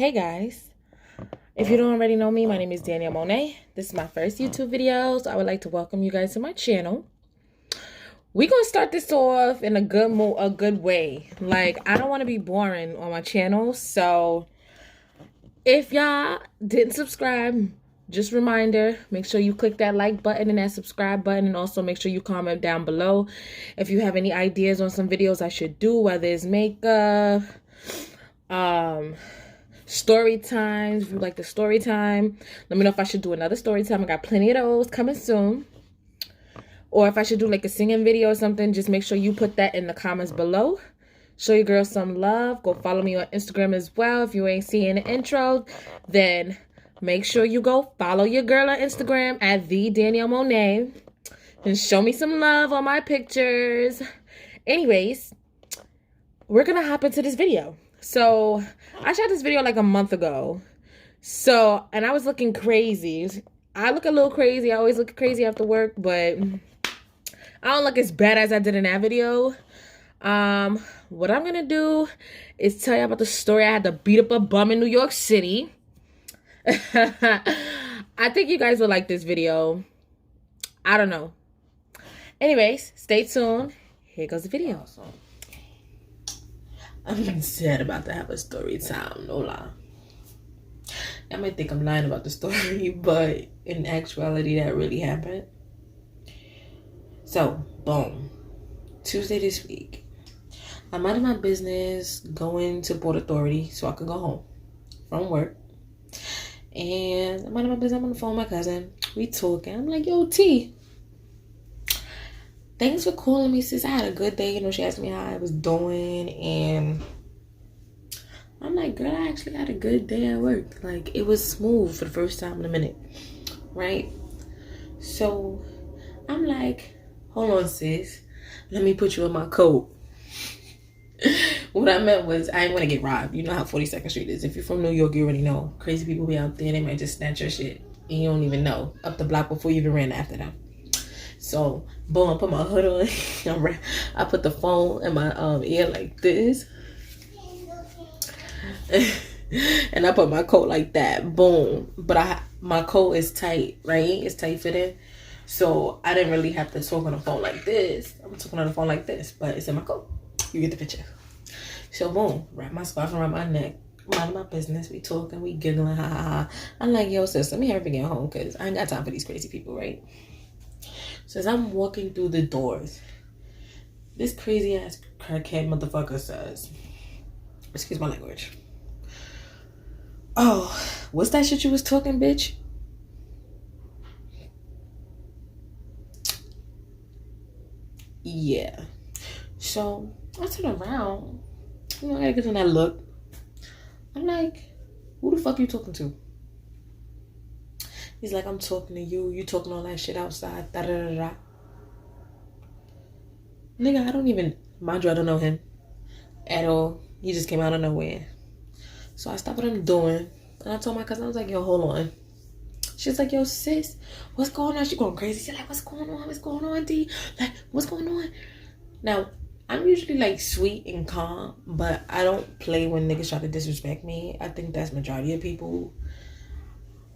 Hey guys, if you don't already know me, my name is Danielle Monet. This is my first YouTube video, so I would like to welcome you guys to my channel. We're gonna start this off in a good way. Like, I don't want to be boring on my channel, so if y'all didn't subscribe, just reminder, make sure you click that like button and that subscribe button, and also make sure you comment down below if you have any ideas on some videos I should do, whether it's makeup, story times. If you like the story time, let me know if I should do another story time. I got plenty of those coming soon. Or if I should do like a singing video or something, just make sure you put that in the comments below. Show your girl some love. Go follow me on Instagram as well. If you ain't seeing the intro, then make sure you go follow your girl on Instagram at the Danielle Monet and show me some love on my pictures. Anyways, we're gonna hop into this video. So I shot this video like a month ago. And I was looking crazy. I look a little crazy. I always look crazy after work, but I don't look as bad as I did in that video. What I'm gonna do is tell you about the story. I had to beat up a bum in New York City. I think you guys will like this video. I don't know. Anyways, stay tuned. Here goes the video. I'm sad about to have a story time, no lie. I might think I'm lying about the story, but in actuality, that really happened. So, boom. Tuesday this week. I'm out of my business, going to Port Authority so I can go home from work. And I'm out of my business. I'm on the phone with my cousin. We talking. I'm like, yo, T, thanks for calling me, sis. I had a good day. You know, she asked me how I was doing. And I'm like, girl, I actually had a good day at work. Like, it was smooth for the first time in a minute. Right? So, I'm like, hold on, sis. Let me put you in my coat. What I meant was, I ain't want to get robbed. You know how 42nd Street is. If you're from New York, you already know. Crazy people be out there. They might just snatch your shit. And you don't even know. Up the block before you even ran after them. So, boom, I put my hood on. I put the phone in my ear like this. And I put my coat like that. Boom. But my coat is tight, right? It's tight fitting. So, I didn't really have to talk on the phone like this. I'm talking on the phone like this. But it's in my coat. You get the picture. So, boom. Wrap my scarf around my neck. Mind my business. We talking. We giggling. Ha, ha, ha. I'm like, yo, sis, let me hurry get home. Because I ain't got time for these crazy people, right? So as I'm walking through the doors, this crazy ass crackhead motherfucker says, excuse my language, oh, what's that shit you was talking, bitch? Yeah. So I turn around, you know, I gotta get on that look. I'm like, who the fuck you talking to? He's like, I'm talking to you. You talking all that shit outside. Da da da da. Nigga, I don't even, mind you, I don't know him at all. He just came out of nowhere. So I stopped what I'm doing. And I told my cousin, I was like, yo, hold on. She's like, yo, sis, what's going on? She going crazy. She's like, what's going on? What's going on, D? Like, what's going on? Now, I'm usually like sweet and calm, but I don't play when niggas try to disrespect me. I think that's majority of people.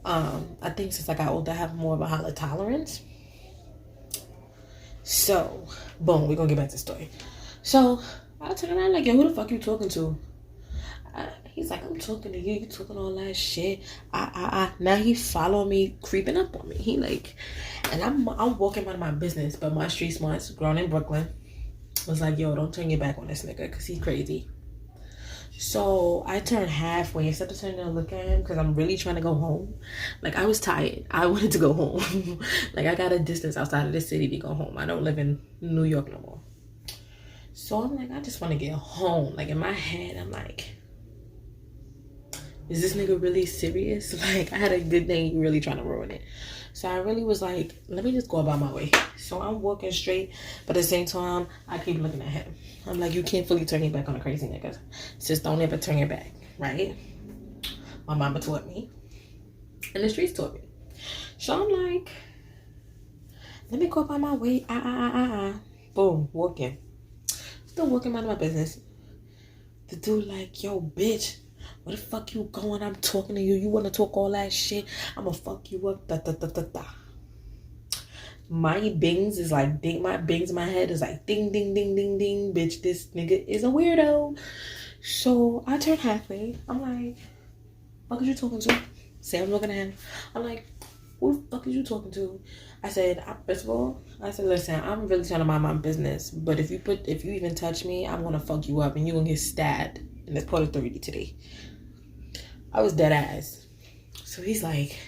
I think since I got older, I have more of a higher tolerance. So, boom, we're gonna get back to the story. So, I turn around like, yo, who the fuck you talking to? He's like, I'm talking to you. You talking all that shit. Now he following me, creeping up on me. He like, and I'm walking out of my business, but my street smarts, grown in Brooklyn, was like, yo, don't turn your back on this nigga, because he's crazy. So I turned halfway instead of turning to look at him, because I'm really trying to go home. Like, I was tired. I wanted to go home. Like, I got a distance outside of the city to go home. I don't live in New York no more. So I'm like, I just want to get home. Like, in my head, I'm like, is this nigga really serious? Like, I had a good day, you really trying to ruin it. So I really was like, let me just go about my way. So I'm walking straight, but at the same time, I keep looking at him. I'm like, you can't fully turn your back on a crazy nigga. Just don't ever turn your back, right? My mama taught me, and the streets taught me. So I'm like, let me go about my way. Boom, walking. Still walking out of my business. The dude like, yo, bitch, Where the fuck you going? I'm talking to you. You want to talk all that shit? I'm gonna fuck you up. Da, da, da, da, da. My bings is like ding. My bings in my head is like ding, ding, ding, ding, ding. Bitch, this nigga is a weirdo. So I turn halfway. I'm like, fuck is you talking to? Say I'm looking at him. I'm like, who the fuck is you talking to? I said, first of all, I said, listen, I'm really trying to mind my business. But if you even touch me, I'm gonna fuck you up and you're gonna get stabbed in this Port Authority today. I was dead ass. So he's like,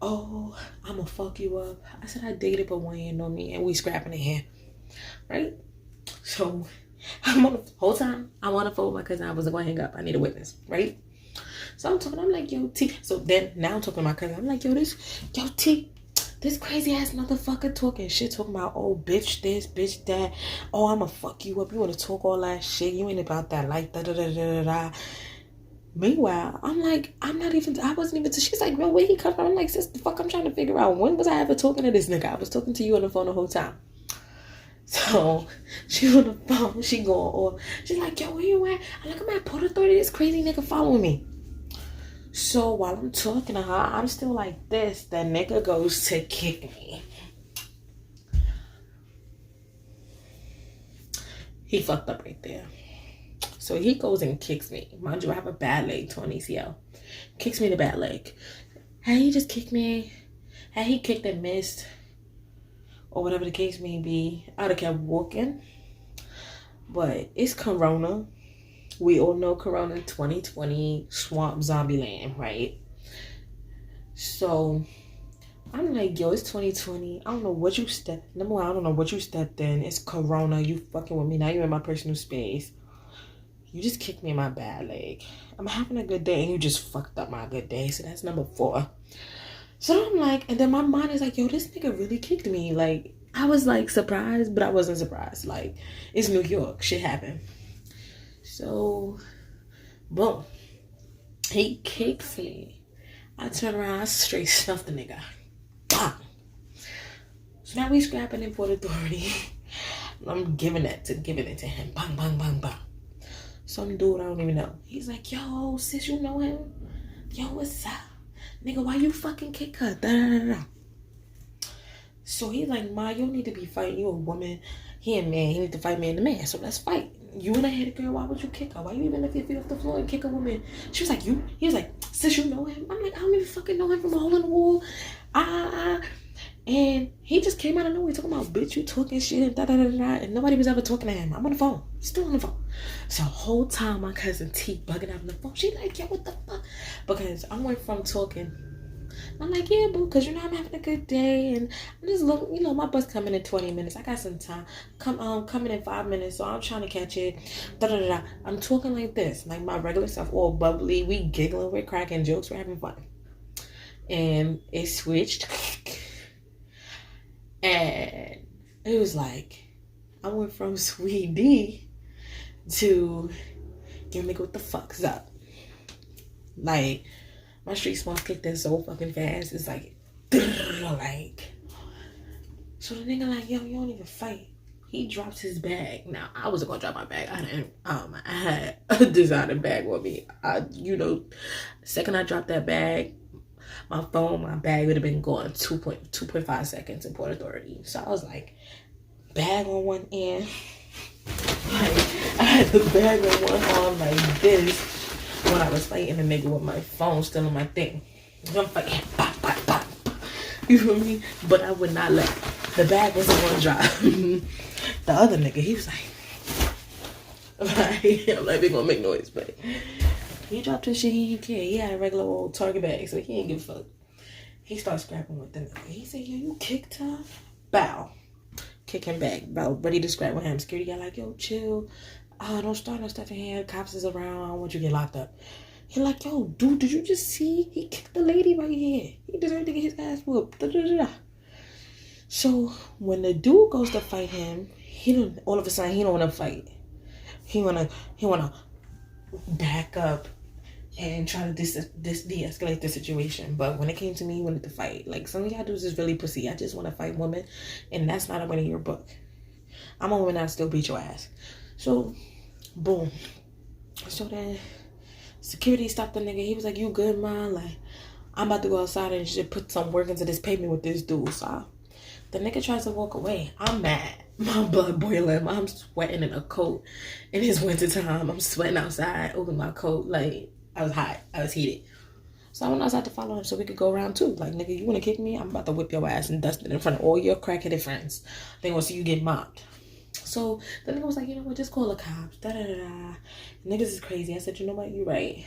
oh, I'm gonna fuck you up. I said, I dated but one ain't know me and we scrapping in here. Right? So I'm on the whole time I'm on the phone with my cousin. I wasn't gonna hang up. I need a witness, right? So I'm talking, I'm like, yo, T. So then now I'm talking to my cousin. I'm like, yo, T, this crazy ass motherfucker talking shit, talking about, oh, bitch this, bitch that. Oh, I'ma fuck you up. You wanna talk all that shit. You ain't about that like da da da da da. Meanwhile, I'm like, I wasn't even, she's like, bro, where he come from? I'm like, sis, the fuck, I'm trying to figure out, when was I ever talking to this nigga? I was talking to you on the phone the whole time. So she on the phone, she going off. She's like, yo, where you at? I'm like, I'm at Port Authority, this crazy nigga following me. So while I'm talking to her, I'm still like this. The nigga goes to kick me. He fucked up right there. So he goes and kicks me. Mind you, I have a bad leg, torn ACL. Kicks me in the bad leg. Had he just kicked me, had he kicked and missed, or whatever the case may be, I'd have kept walking. But it's Corona. We all know Corona 2020, swamp zombie land, right? So I'm like, yo, it's 2020. I don't know what you stepped. Number one, I don't know what you stepped in. It's Corona. You fucking with me. Now you're in my personal space. You just kicked me in my bad leg. I'm having a good day and you just fucked up my good day. So that's number 4. So I'm like, and then my mind is like, yo, this nigga really kicked me. Like, I was like surprised, but I wasn't surprised. Like, it's New York. Shit happened. So, boom. He kicks me. I turn around, I straight snuff the nigga. Bang. So now we scrapping in Port Authority. I'm giving it to him. Bang, bang, bang, bang. Some dude I don't even know. He's like, yo, sis, you know him? Yo, what's up? Nigga, why you fucking kick her? Da, da, da, da. So he's like, Ma, you don't need to be fighting. You a woman. He a man. He need to fight man to man. So let's fight. You and a head girl, why would you kick her? Why you even lift your feet off the floor and kick a woman? She was like, you? He was like, sis, you know him? I'm like, I don't even fucking know him from a hole in the wall. And he just came out of nowhere talking about, bitch, you talking shit and da da da da. And nobody was ever talking to him. I'm on the phone. Still on the phone. So the whole time my cousin T bugging out on the phone. She like, yo, what the fuck? Because I went from talking. I'm like, yeah, boo, because you know I'm having a good day. And I'm just looking, you know, my bus coming in 20 minutes. I got some time. Coming in 5 minutes. So I'm trying to catch it. Da da da da. I'm talking like this. Like my regular stuff, all bubbly. We giggling, we're cracking jokes, we're having fun. And it switched. And it was like, I went from Sweet D to, yo, nigga, what the fuck's up? Like, my street smart kicked in so fucking fast. It's like, like. So the nigga like, yo, you don't even fight. He drops his bag. Now, I wasn't gonna drop my bag. I had a designer bag with me. The second I dropped that bag, my phone, my bag would have been gone 2.5 seconds in Port Authority. So I was like, bag on one end. Like, I had the bag on one arm like this when I was fighting a nigga with my phone still on my thing. I'm fighting, pop, pop, pop. You feel me? But I would not let. The bag wasn't gonna drop. The other nigga, he was like, I'm like, they gonna make noise, but he dropped his shit, he didn't care. He had a regular old Target bag, so he ain't give a fuck. He started scrapping with the nigga. He said, yo, you kicked her? Bow. Kick him back. Bow. Ready to scrap with him. Security guy like, yo, chill. Don't start no stuff in here. Cops is around. I don't want you to get locked up. He like, yo, dude, did you just see? He kicked the lady right here. He deserved to get his ass whooped. Da, da, da, da. So when the dude goes to fight him, all of a sudden he don't want to fight. He wanna back up and try to de-escalate the situation. But when it came to me, he wanted to fight. Like, some of y'all dudes is really pussy. I just want to fight women, and that's not a win in your book. I'm a woman, I still beat your ass. So, boom. So then Security stopped the nigga. He was like, "You good, man?" Like, I'm about to go outside and just put some work into this pavement with this dude. So the nigga tries to walk away. I'm mad. My blood boiling. I'm sweating in a coat. In his wintertime, I'm sweating outside over my coat. Like, I was hot. I was heated. So I went outside to follow him so we could go around too. Like, nigga, you want to kick me? I'm about to whip your ass and dust it in front of all your crackheaded friends. They want to see you get mobbed. So the nigga was like, you know what, just call the cops. Da-da-da-da. Niggas is crazy. I said, you know what, you're right.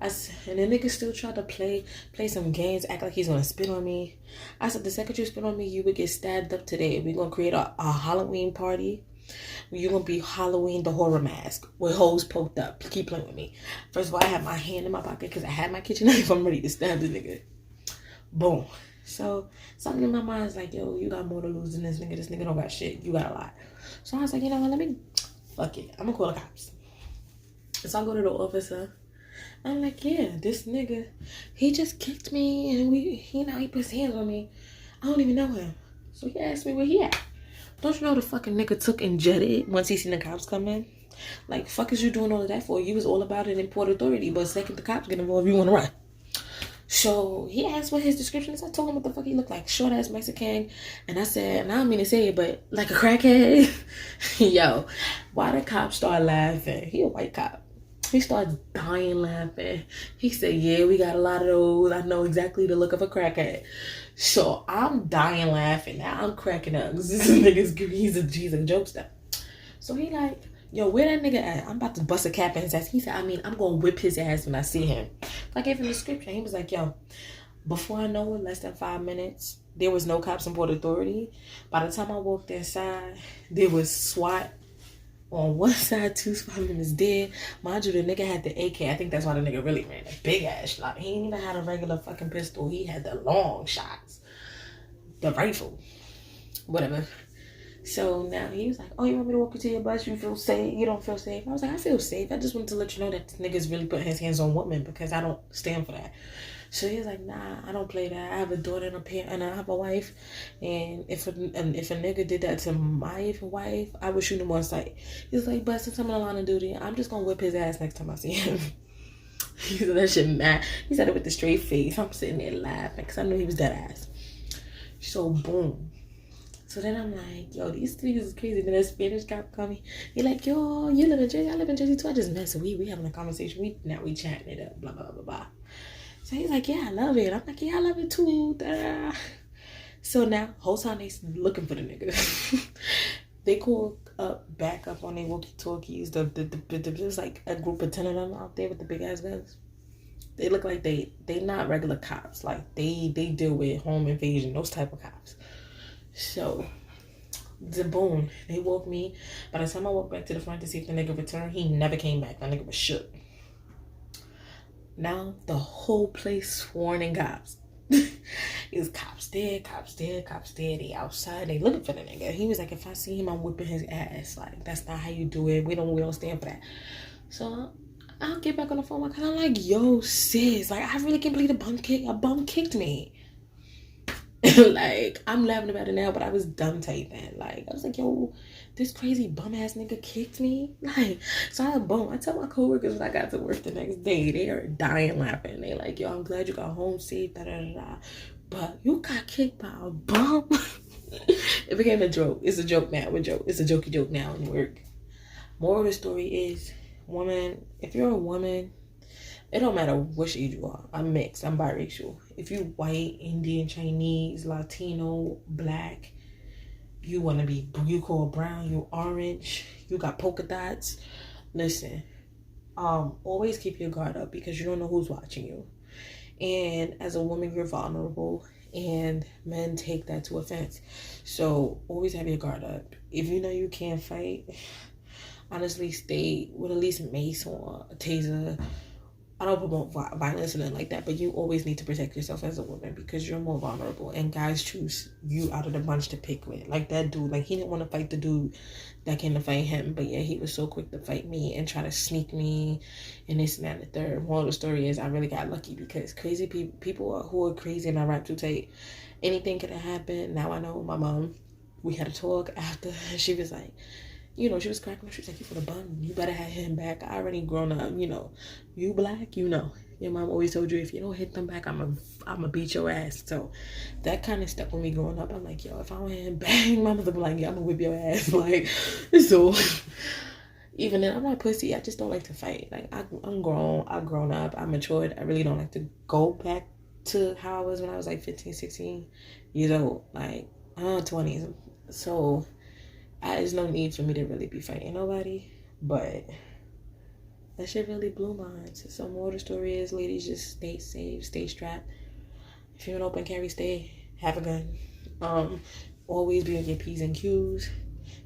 And the nigga still tried to play some games, act like he's going to spit on me. I said, the second you spit on me, you would get stabbed up today. We're going to create a Halloween party. You're going to be Halloween the horror mask with holes poked up. Keep playing with me. First of all, I had my hand in my pocket because I had my kitchen knife. I'm ready to stab the nigga. Boom. So something in my mind is like, yo, you got more to lose than this nigga. This nigga don't got shit. You got a lot. So I was like, you know what, fuck it. I'm going to call the cops. So I go to the officer. I'm like, yeah, this nigga, he just kicked me and he put his hands on me. I don't even know him. So he asked me where he at. Don't you know the fucking nigga took and jetted once he seen the cops come in? Like, fuck is you doing all of that for? You was all about it in Port Authority, but second the cops get involved, you want to run. So he asked what his description is. I told him what the fuck he looked like. Short ass Mexican. And I said, and I don't mean to say it, but like a crackhead. Yo, why the cop start laughing? He a white cop. He started dying laughing. He said, yeah, we got a lot of those. I know exactly the look of a crackhead. So I'm dying laughing. Now I'm cracking up. This nigga's, he's a jokester. So he like, yo, where that nigga at? I'm about to bust a cap in his ass. He said, I'm going to whip his ass when I see him. I gave him the description. He was like, yo, before I know it, less than 5 minutes, there was no cops in Port Authority. By the time I walked inside, there was SWAT on one side, 2 SWAT members dead. Mind you, the nigga had the AK. I think that's why the nigga really ran a big ass shot. He ain't even had a regular fucking pistol. He had the long shots. The rifle. Whatever. So now he was like, oh, you want me to walk you to your bus? You feel safe? You don't feel safe? I was like, I feel safe. I just wanted to let you know that this nigga's really putting his hands on women because I don't stand for that. So he was like, nah, I don't play that. I have a daughter and a parent, and I have a wife. And if a nigga did that to my wife, I would shoot him on sight. He was like, but since I'm on line of duty, I'm just going to whip his ass next time I see him. He said that shit mad. He said it with a straight face. I'm sitting there laughing because I knew he was dead ass. So boom. So then I'm like, yo, these niggas is crazy. Then a Spanish cop called me. He like, yo, you live in Jersey? I live in Jersey too. I just met. So we having a conversation. We chatting it up. Blah, blah, blah, blah. So he's like, yeah, I love it. I'm like, yeah, I love it too. Da. So now, whole time they looking for the nigga. They call back up on their walkie-talkies. There's like a group of 10 of them out there with the big ass guns. They look like they not regular cops. Like they deal with home invasion, those type of cops. So, the boom, they woke me. By the time I walked back to the front to see if the nigga returned, he never came back. That nigga was shook. Now, the whole place sworn in cops. It was cops there, cops there, cops there. They outside, they looking for the nigga. He was like, if I see him, I'm whipping his ass. Like, that's not how you do it. We don't stand for that. So, I'll get back on the phone because I'm like, yo, sis, like, I really can't believe a bum kicked me. Like, I'm laughing about it now, but I was dumb tight then. Like, I was like, yo, this crazy bum ass nigga kicked me. Like, so I tell my coworkers when I got to work the next day, they are dying laughing. They like, yo, I'm glad you got home safe, da da da da. But you got kicked by a bum. It became a joke. It's a joke now. It's a jokey joke now in work. Moral of the story is, woman, if you're a woman, it don't matter which age you are. I'm mixed. I'm biracial. If you white, Indian, Chinese, Latino, black, you want to be, you call brown, you orange, you got polka dots. Listen, always keep your guard up because you don't know who's watching you. And as a woman, you're vulnerable and men take that to offense. So always have your guard up. If you know you can't fight, honestly, stay with at least a mace or a taser. I don't promote violence and nothing like that, but you always need to protect yourself as a woman because you're more vulnerable and guys choose you out of the bunch to pick with. Like that dude, like he didn't want to fight the dude that came to fight him, but yeah, he was so quick to fight me and try to sneak me and this and that and the third. Moral of the story is I really got lucky because crazy people who are crazy and I rap too tight, anything could have happened. Now I know my mom, we had a talk after, she was like, she was cracking up. She was like, you for the bum, you better have him back. I already grown up, you black, your mom always told you if you don't hit them back, I'm a beat your ass. So that kind of stuck with me growing up. I'm like, yo, if I don't hit him back, my mother be like, yeah, I'm gonna whip your ass. Like, so even then, I'm not pussy. I just don't like to fight. Like, I'm grown. I've grown up. I'm matured. I really don't like to go back to how I was when I was like 15, 16 years old. Like, I'm 20s. So there's no need for me to really be fighting nobody. But that shit really blew my mind. So more of the story is, ladies, just stay safe, stay strapped. If you're an open carry, have a gun. Always be on your P's and Q's.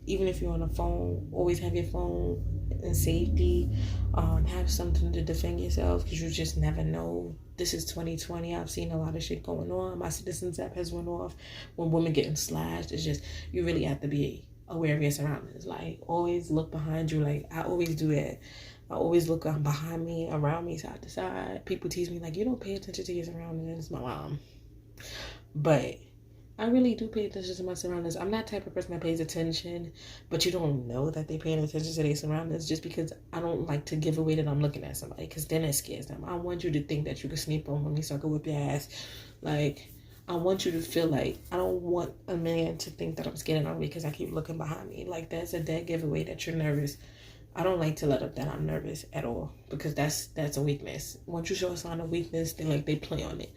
Even if you're on the phone, always have your phone in safety. Have something to defend yourself, because you just never know. This is 2020. I've seen a lot of shit going on. My Citizens app has went off when women getting slashed. It's just, you really have to be aware of your surroundings. Like, always look behind you. Like, I always do that. I always look behind me, around me, side to side. People tease me like, you don't pay attention to your surroundings. My mom. But I really do pay attention to my surroundings. I'm that type of person that pays attention, but you don't know that they're paying attention to their surroundings, just because I don't like to give away that I'm looking at somebody, because then it scares them. I want you to think that you can sneak on me so I can whip your ass. Like, I want you to feel like, I don't want a man to think that I'm scared on me because I keep looking behind me. Like, that's a dead giveaway that you're nervous. I don't like to let up that I'm nervous at all, because that's a weakness. Once you show a sign of weakness, they play on it.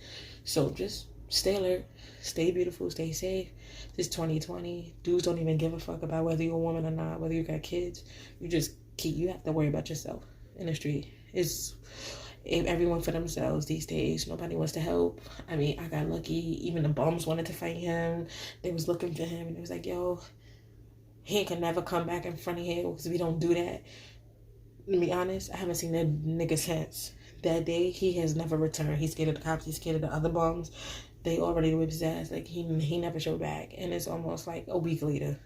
So just stay alert, stay beautiful, stay safe. This 2020. Dudes don't even give a fuck about whether you're a woman or not, whether you got kids. You have to worry about yourself in the street. It's everyone for themselves these days. Nobody wants to help. I mean, I got lucky. Even the bums wanted to fight him. They was looking for him, and it was like, yo, he can never come back in front of here, because we don't do that. To be honest, I haven't seen that nigga since that day. He has never returned. He's scared of the cops. He's scared of the other bums. They already whipped his ass. Like, he never showed back. And it's almost like a week later,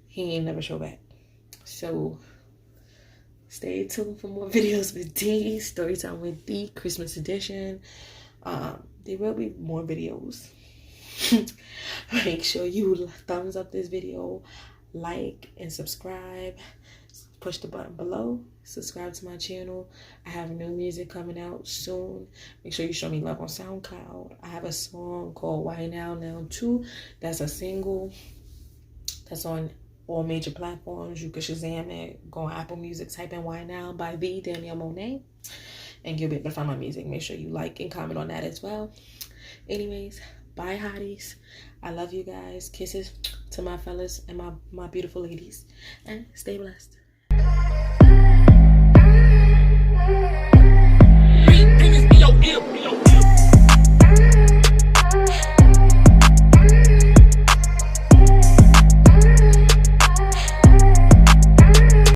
he ain't never showed back. So stay tuned for more videos with D, Storytime with D, Christmas edition. There will be more videos. Make sure you thumbs up this video, like and subscribe. Push the button below, subscribe to my channel. I have new music coming out soon. Make sure you show me love on SoundCloud. I have a song called Why Now Now 2. That's a single that's on all major platforms. You can Shazam it, go on Apple Music, type in Why Now by the Danielle Monet, and you'll be able to find my music. Make sure you like and comment on that as well. Anyways, bye hotties. I love you guys. Kisses to my fellas and my beautiful ladies, and stay blessed. Beat, be your ear.